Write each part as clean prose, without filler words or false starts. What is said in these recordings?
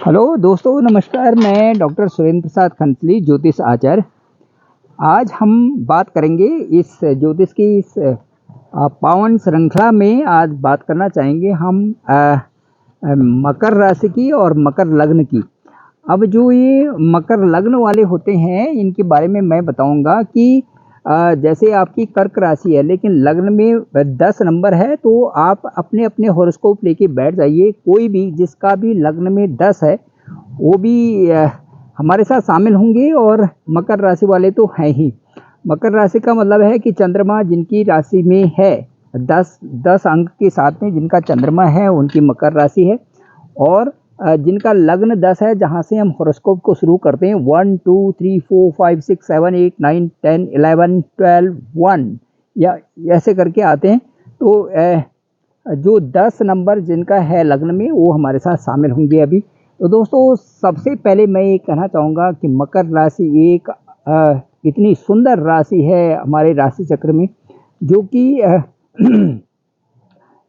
Hello दोस्तों, नमस्कार। मैं डॉक्टर सुरेंद्र प्रसाद खंसली, ज्योतिष आचार्य। आज हम बात करेंगे इस ज्योतिष की इस पावन श्रृंखला में। आज बात करना चाहेंगे हम मकर राशि की और मकर लग्न की। अब जो ये मकर लग्न वाले होते हैं, इनके बारे में मैं बताऊंगा कि जैसे आपकी कर्क राशि है लेकिन लग्न में 10 नंबर है, तो आप अपने अपने हॉरोस्कोप लेके बैठ जाइए। कोई भी जिसका भी लग्न में 10 है वो भी हमारे साथ शामिल होंगे। और मकर राशि वाले तो हैं ही। मकर राशि का मतलब है कि चंद्रमा जिनकी राशि में है, 10 अंक के साथ में जिनका चंद्रमा है उनकी मकर राशि है। और जिनका लग्न 10 है, जहाँ से हम हॉरोस्कोप को शुरू करते हैं 1 2 3 4 5 6 7 8 9 10 11 12 1 या ऐसे करके आते हैं। तो जो 10 नंबर जिनका है लग्न में वो हमारे साथ शामिल होंगे अभी। तो दोस्तों, सबसे पहले मैं ये कहना चाहूँगा कि मकर राशि एक इतनी सुंदर राशि है हमारे राशि चक्र में, जो कि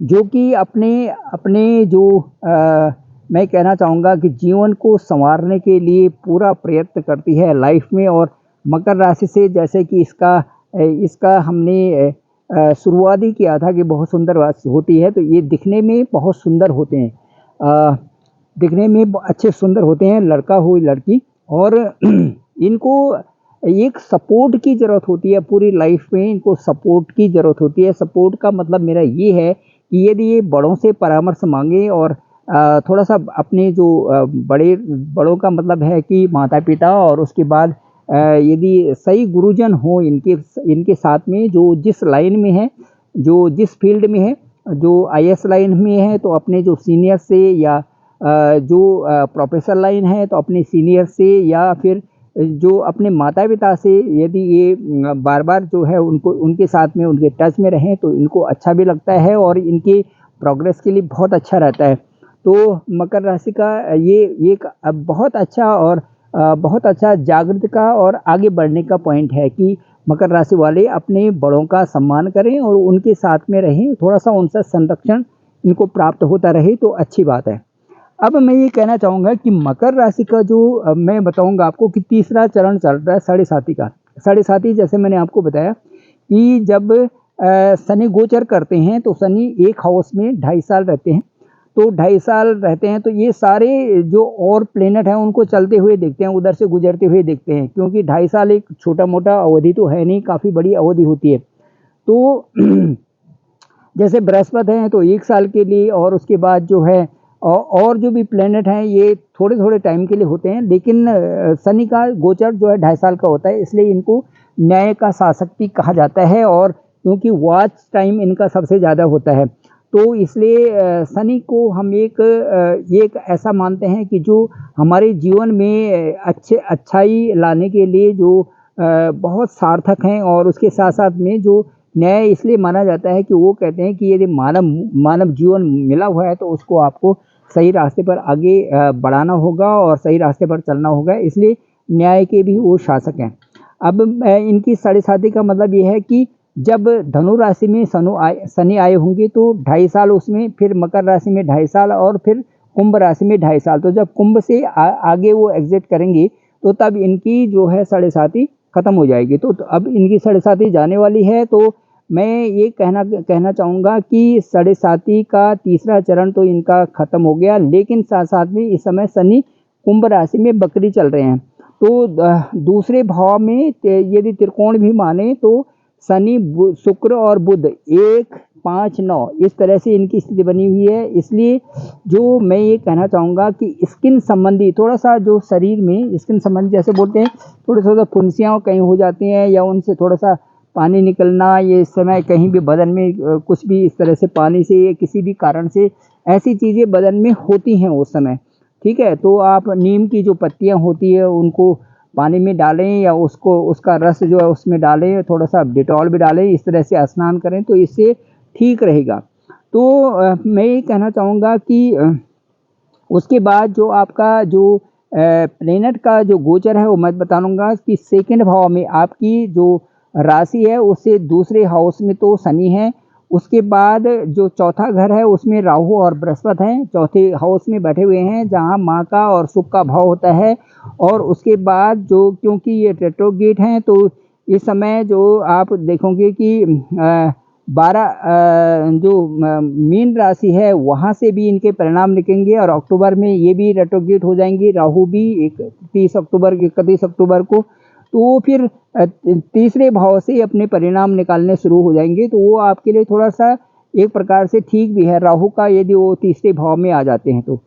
जो कि अपने अपने जो मैं कहना चाहूँगा कि जीवन को संवारने के लिए पूरा प्रयत्न करती है लाइफ में। और मकर राशि से जैसे कि इसका हमने शुरुआत ही किया था कि बहुत सुंदर राशि होती है। तो ये दिखने में बहुत सुंदर होते हैं, दिखने में अच्छे सुंदर होते हैं, लड़का हो लड़की। और इनको एक सपोर्ट की ज़रूरत होती है पूरी लाइफ में। इनको सपोर्ट की ज़रूरत होती है। सपोर्ट का मतलब मेरा ये है कि यदि ये बड़ों से परामर्श मांगे और थोड़ा सा अपने जो बड़ों का मतलब है कि माता पिता, और उसके बाद यदि सही गुरुजन हो इनके साथ में, जो जिस लाइन में है, जो जिस फील्ड में है, जो आईएएस लाइन में है तो अपने जो सीनियर से, या जो प्रोफेसर लाइन है तो अपने सीनियर से, या फिर जो अपने माता पिता से यदि ये बार बार जो है उनको उनके साथ में उनके टच में रहें तो इनको अच्छा भी लगता है और इनके प्रोग्रेस के लिए बहुत अच्छा रहता है। तो मकर राशि का ये एक बहुत अच्छा और बहुत अच्छा जागृत का और आगे बढ़ने का पॉइंट है कि मकर राशि वाले अपने बड़ों का सम्मान करें और उनके साथ में रहें। थोड़ा सा उनसे संरक्षण इनको प्राप्त होता रहे तो अच्छी बात है। अब मैं ये कहना चाहूँगा कि मकर राशि का जो मैं बताऊँगा आपको कि तीसरा चरण चल रहा है साढ़े साथी का। साढ़े साथी, जैसे मैंने आपको बताया कि जब शनि गोचर करते हैं तो शनि एक हाउस में 2.5 साल रहते हैं। तो 2.5 साल रहते हैं तो ये सारे जो और प्लेनेट हैं उनको चलते हुए देखते हैं, उधर से गुजरते हुए देखते हैं, क्योंकि 2.5 साल एक छोटा मोटा अवधि तो है नहीं, काफ़ी बड़ी अवधि होती है। तो जैसे बृहस्पति हैं तो 1 साल के लिए, और उसके बाद जो है और जो भी प्लेनेट हैं ये थोड़े थोड़े टाइम के लिए होते हैं। लेकिन शनि का गोचर जो है 2.5 साल का होता है, इसलिए इनको न्याय का शासक भी कहा जाता है। और क्योंकि वॉच टाइम इनका सबसे ज़्यादा होता है, तो इसलिए शनि को हम एक ऐसा मानते हैं कि जो हमारे जीवन में अच्छाई लाने के लिए जो बहुत सार्थक हैं। और उसके साथ साथ में जो न्याय इसलिए माना जाता है कि वो कहते हैं कि यदि मानव जीवन मिला हुआ है तो उसको आपको सही रास्ते पर आगे बढ़ाना होगा और सही रास्ते पर चलना होगा, इसलिए न्याय के भी वो शासक हैं। अब इनकी साढ़े साथी का मतलब ये है कि जब धनु राशि में शनि आए होंगे तो 2.5 साल उसमें, फिर मकर राशि में 2.5 साल, और फिर कुंभ राशि में 2.5 साल। तो जब कुंभ से आगे वो एग्जिट करेंगे तो तब इनकी जो है साढ़े साथी खत्म हो जाएगी। तो अब इनकी साढ़े साथी जाने वाली है। तो मैं ये कहना चाहूँगा कि साढ़े साथी का तीसरा चरण तो इनका खत्म हो गया, लेकिन साथ साथ में इस समय शनि कुंभ राशि में बकरी चल रहे हैं। तो दूसरे भाव में यदि त्रिकोण भी माने तो शनि शुक्र और बुध 1 5 9 इस तरह से इनकी स्थिति बनी हुई है। इसलिए जो मैं ये कहना चाहूँगा कि स्किन संबंधी थोड़ा सा जो शरीर में स्किन संबंधी, जैसे बोलते हैं थोड़ा सा फुंसियाँ कहीं हो जाती हैं या उनसे थोड़ा सा पानी निकलना, ये इस समय कहीं भी बदन में कुछ भी इस तरह से पानी से किसी भी कारण से ऐसी चीज़ें बदन में होती हैं उस समय, ठीक है। तो आप नीम की जो पत्तियाँ होती है उनको पानी में डालें या उसका रस जो है उसमें डालें, थोड़ा सा डिटॉल भी डालें, इस तरह से स्नान करें तो इससे ठीक रहेगा। तो मैं ये कहना चाहूँगा कि उसके बाद जो आपका जो प्लेनेट का जो गोचर है वो मैं बताऊँगा कि सेकंड भाव में आपकी जो राशि है उससे दूसरे हाउस में तो शनि है, उसके बाद जो चौथा घर है उसमें राहु और बृहस्पति हैं, चौथे हाउस में बैठे हुए हैं जहां माँ का और सुख का भाव होता है। और उसके बाद जो क्योंकि ये रेट्रोगेट हैं तो इस समय जो आप देखोगे कि 12 जो मीन राशि है वहाँ से भी इनके परिणाम निकलेंगे और अक्टूबर में ये भी रेट्रोगेट हो जाएंगी, राहु भी 31 अक्टूबर को। तो वो फिर तीसरे भाव से अपने परिणाम निकालने शुरू हो जाएंगे, तो वो आपके लिए थोड़ा सा एक प्रकार से ठीक भी है राहु का, यदि वो तीसरे भाव में आ जाते हैं तो।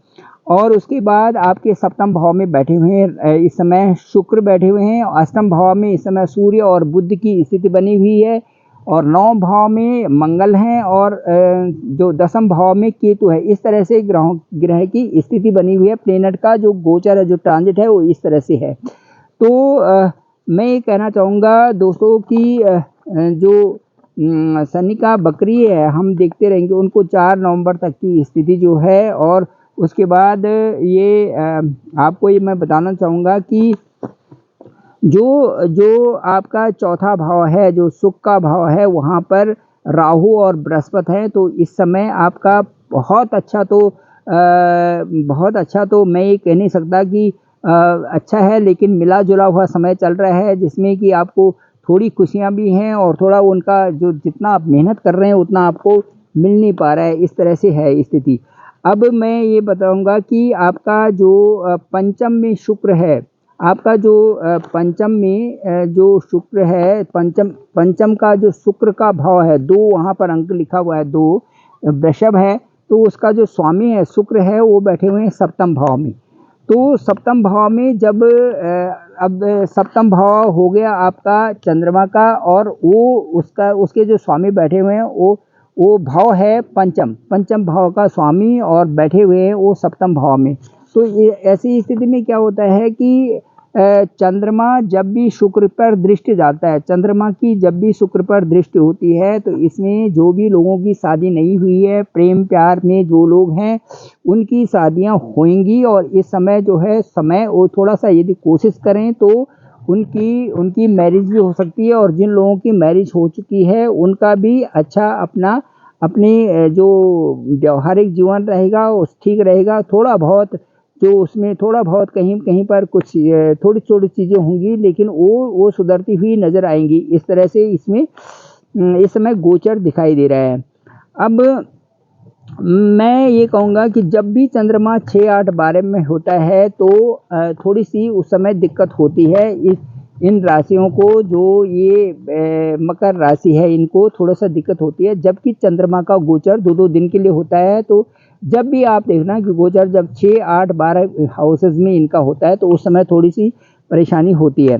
और उसके बाद आपके सप्तम भाव में बैठे हुए हैं इस समय शुक्र बैठे हुए हैं, अष्टम भाव में इस समय सूर्य और बुध की स्थिति बनी हुई है, और नौम भाव में मंगल हैं, और जो दसम भाव में केतु है। इस तरह से ग्रह की स्थिति बनी हुई है, प्लेनेट का जो गोचर है, जो ट्रांजिट है वो इस तरह से है। तो मैं ये कहना चाहूँगा दोस्तों कि जो शनि का बकरी है हम देखते रहेंगे उनको 4 नवंबर तक की स्थिति जो है, और उसके बाद ये आपको ये मैं बताना चाहूँगा कि जो आपका चौथा भाव है, जो सुख का भाव है, वहाँ पर राहु और बृहस्पति हैं। तो इस समय आपका बहुत अच्छा तो मैं ये कह नहीं सकता कि अच्छा है, लेकिन मिला जुला हुआ समय चल रहा है जिसमें कि आपको थोड़ी खुशियाँ भी हैं और थोड़ा उनका जो जितना आप मेहनत कर रहे हैं उतना आपको मिल नहीं पा रहा है, इस तरह से है स्थिति। अब मैं ये बताऊंगा कि आपका जो पंचम में शुक्र है, आपका जो पंचम में जो शुक्र है, पंचम का जो शुक्र का भाव है 2, वहाँ पर अंक लिखा हुआ है 2, वृषभ है, तो उसका जो स्वामी है शुक्र है वो बैठे हुए हैं सप्तम भाव में। तो सप्तम भाव में जब अब सप्तम भाव हो गया आपका चंद्रमा का, और वो उसके जो स्वामी बैठे हुए हैं वो भाव है पंचम भाव का स्वामी, और बैठे हुए हैं वो सप्तम भाव में। तो ये ऐसी स्थिति में क्या होता है कि चंद्रमा जब भी शुक्र पर दृष्टि जाता है, चंद्रमा की जब भी शुक्र पर दृष्टि होती है, तो इसमें जो भी लोगों की शादी नहीं हुई है, प्रेम प्यार में जो लोग हैं उनकी शादियां होंगी। और इस समय जो है समय वो थोड़ा सा यदि कोशिश करें तो उनकी मैरिज भी हो सकती है, और जिन लोगों की मैरिज हो चुकी है उनका भी अच्छा अपनी जो व्यवहारिक जीवन रहेगा वो ठीक रहेगा। थोड़ा बहुत कहीं कहीं पर कुछ थोड़ी छोटी चीज़ें होंगी, लेकिन वो सुधरती हुई नज़र आएंगी। इस तरह से इसमें इस समय गोचर दिखाई दे रहा है। अब मैं ये कहूँगा कि जब भी चंद्रमा 6, 8, 12 में होता है तो थोड़ी सी उस समय दिक्कत होती है इन राशियों को, जो ये मकर राशि है इनको थोड़ा सा दिक्कत होती है। जबकि चंद्रमा का गोचर 2-2 दिन के लिए होता है, तो जब भी आप देखना कि गोचर जब 6, 8, 12 हाउसेज में इनका होता है तो उस समय थोड़ी सी परेशानी होती है।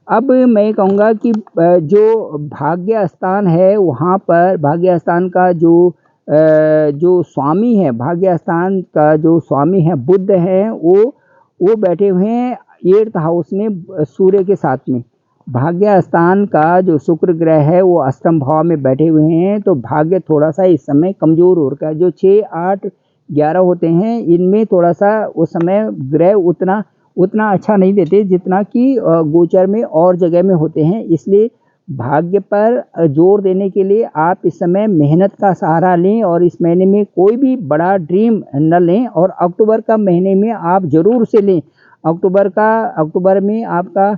अब मैं कहूँगा कि जो भाग्य स्थान है वहाँ पर भाग्य स्थान का जो स्वामी है, भाग्य स्थान का जो स्वामी है बुध है, वो बैठे हुए हैं 8th हाउस में सूर्य के साथ में। भाग्य स्थान का जो शुक्र ग्रह है वो अष्टम भाव में बैठे हुए हैं, तो भाग्य थोड़ा सा इस समय कमज़ोर हो रखा है। जो 6, 8, 11 होते हैं इनमें थोड़ा सा उस समय ग्रह उतना अच्छा नहीं देते जितना कि गोचर में और जगह में होते हैं। इसलिए भाग्य पर जोर देने के लिए आप इस समय मेहनत का सहारा लें, और इस महीने में कोई भी बड़ा ड्रीम न लें, और अक्टूबर का महीने में आप ज़रूर से लें। अक्टूबर में आपका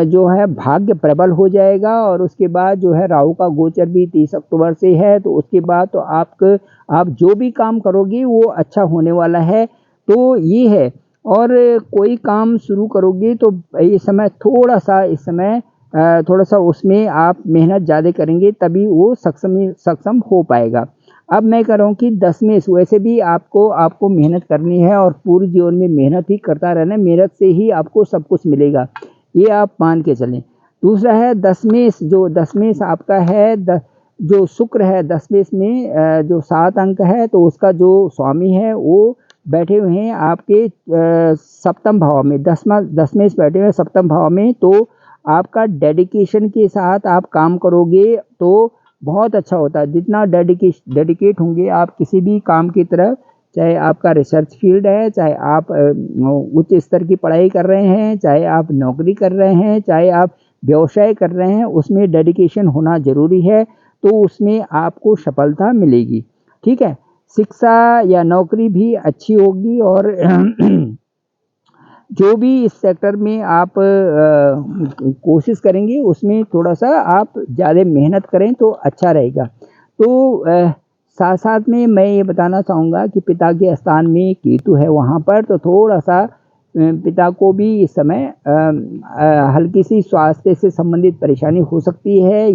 जो है भाग्य प्रबल हो जाएगा, और उसके बाद जो है राहु का गोचर भी 30 अक्टूबर से है, तो उसके बाद तो आप जो भी काम करोगे वो अच्छा होने वाला है। तो ये है, और कोई काम शुरू करोगे तो इस समय थोड़ा सा उसमें आप मेहनत ज़्यादा करेंगे तभी वो सक्षम हो पाएगा। अब मैं कह रहा हूँ कि 10वें वैसे भी आपको मेहनत करनी है, और पूरे जीवन में मेहनत ही करता रहना है, मेहनत से ही आपको सब कुछ मिलेगा, ये आप मान के चलें। दूसरा है 10वें आपका है जो शुक्र है 10वें में जो 7 अंक है, तो उसका जो स्वामी है वो बैठे हुए हैं आपके सप्तम भाव में, 10वें बैठे हुए हैं सप्तम भाव में। तो आपका डेडिकेशन के साथ आप काम करोगे तो बहुत अच्छा होता है। जितना डेडिकेट होंगे आप किसी भी काम की तरफ, चाहे आपका रिसर्च फील्ड है, चाहे आप उच्च स्तर की पढ़ाई कर रहे हैं, चाहे आप नौकरी कर रहे हैं, चाहे आप व्यवसाय कर रहे हैं, उसमें डेडिकेशन होना ज़रूरी है। तो उसमें आपको सफलता मिलेगी। ठीक है, शिक्षा या नौकरी भी अच्छी होगी और जो भी इस सेक्टर में आप कोशिश करेंगे उसमें थोड़ा सा आप ज़्यादा मेहनत करें तो अच्छा रहेगा। तो साथ साथ में मैं ये बताना चाहूँगा कि पिता के स्थान में केतु है वहाँ पर, तो थोड़ा सा पिता को भी इस समय हल्की सी स्वास्थ्य से संबंधित परेशानी हो सकती है,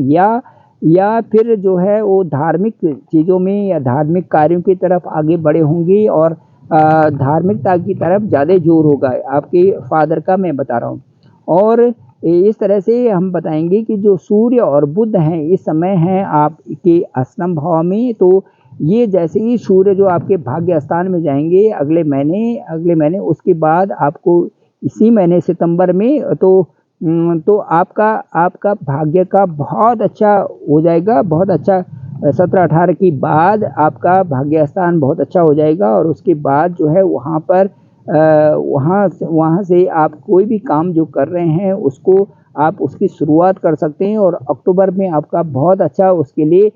या फिर जो है वो धार्मिक चीज़ों में या धार्मिक कार्यों की तरफ आगे बढ़े होंगे और धार्मिकता की तरफ ज़्यादा जोर होगा आपके फादर का, मैं बता रहा हूँ। और इस तरह से हम बताएंगे कि जो सूर्य और बुध हैं इस समय हैं आपके अष्टम भाव में, तो ये जैसे ही सूर्य जो आपके भाग्य स्थान में जाएंगे अगले महीने उसके बाद आपको इसी महीने सितंबर में तो आपका भाग्य का बहुत अच्छा हो जाएगा, बहुत अच्छा 17-18 के बाद आपका भाग्य स्थान बहुत अच्छा हो जाएगा। और उसके बाद जो है वहाँ पर वहाँ से आप कोई भी काम जो कर रहे हैं उसको आप उसकी शुरुआत कर सकते हैं, और अक्टूबर में आपका बहुत अच्छा उसके लिए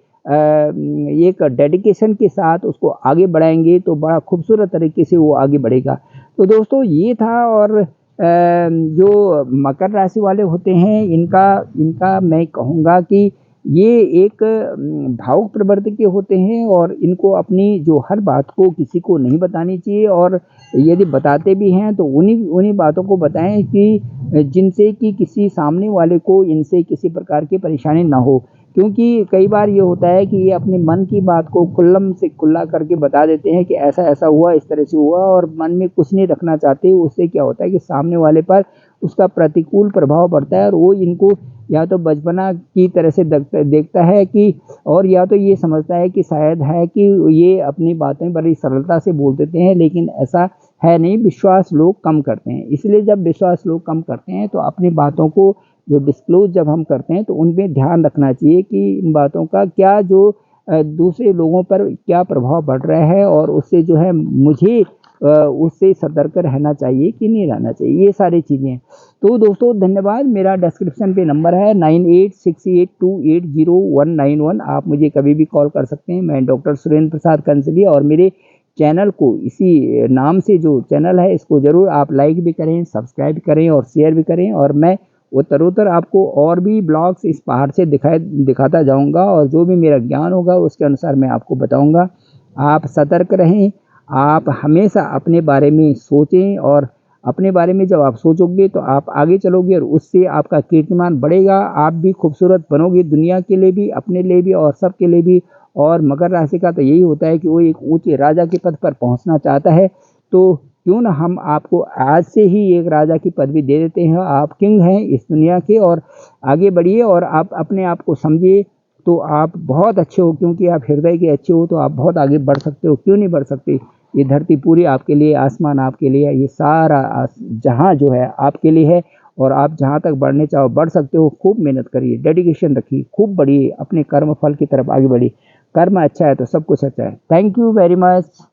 एक डेडिकेशन के साथ उसको आगे बढ़ाएंगे तो बड़ा खूबसूरत तरीके से वो आगे बढ़ेगा। तो दोस्तों ये था। और जो मकर राशि वाले होते हैं इनका मैं कहूँगा कि ये एक भावुक प्रवृत्ति के होते हैं और इनको अपनी जो हर बात को किसी को नहीं बतानी चाहिए, और यदि बताते भी हैं तो उन्हीं बातों को बताएं कि जिनसे कि किसी सामने वाले को इनसे किसी प्रकार की परेशानी ना हो। क्योंकि कई बार ये होता है कि ये अपने मन की बात को खुल्लम से खुल्ला करके बता देते हैं कि ऐसा ऐसा हुआ, इस तरह से हुआ, और मन में कुछ नहीं रखना चाहते। उससे क्या होता है कि सामने वाले पर उसका प्रतिकूल प्रभाव पड़ता है और वो इनको या तो बचपना की तरह से देखता है कि, और या तो ये समझता है कि शायद है कि ये अपनी बातें बड़ी सरलता से बोल देते हैं, लेकिन ऐसा है नहीं। विश्वास लोग कम करते हैं, इसलिए जब विश्वास लोग कम करते हैं तो अपनी बातों को जो डिस्क्लोज जब हम करते हैं तो उनमें ध्यान रखना चाहिए कि इन बातों का क्या जो दूसरे लोगों पर क्या प्रभाव पड़ रहा है, और उससे जो है मुझे उससे सतर्क रहना चाहिए कि नहीं रहना चाहिए, ये सारी चीज़ें। तो दोस्तों धन्यवाद। मेरा डिस्क्रिप्शन पे नंबर है 9868280191। आप मुझे कभी भी कॉल कर सकते हैं। मैं डॉक्टर सुरेंद्र प्रसाद कंसली, और मेरे चैनल को इसी नाम से जो चैनल है इसको ज़रूर आप लाइक भी करें, सब्सक्राइब करें और शेयर भी करें। और मैं उत्तरोत्तर आपको और भी ब्लॉग्स इस पहाड़ से दिखाता जाऊंगा, और जो भी मेरा ज्ञान होगा उसके अनुसार मैं आपको बताऊंगा। आप सतर्क रहें, आप हमेशा अपने बारे में सोचें, और अपने बारे में जब आप सोचोगे तो आप आगे चलोगे और उससे आपका कीर्तिमान बढ़ेगा। आप भी खूबसूरत बनोगे, दुनिया के लिए भी, अपने लिए भी और सबके लिए भी। और मकर राशि का तो यही होता है कि वो एक ऊंचे राजा के पद पर पहुंचना चाहता है, तो क्यों ना हम आपको आज से ही एक राजा की पदवी दे देते हैं। आप किंग हैं इस दुनिया के, और आगे बढ़िए और आप अपने आप को समझिए तो आप बहुत अच्छे हो, क्योंकि आप हृदय के अच्छे हो तो आप बहुत आगे बढ़ सकते हो। क्यों नहीं बढ़ सकते? ये धरती पूरी आपके लिए, आसमान आपके लिए, ये सारा जहां जो है आपके लिए है, और आप जहां तक बढ़ने चाहो बढ़ सकते हो। खूब मेहनत करिए, डेडिकेशन रखिए, खूब बढ़िए, अपने कर्म फल की तरफ आगे बढ़िए। कर्म अच्छा है तो सब कुछ अच्छा है। Thank you very much.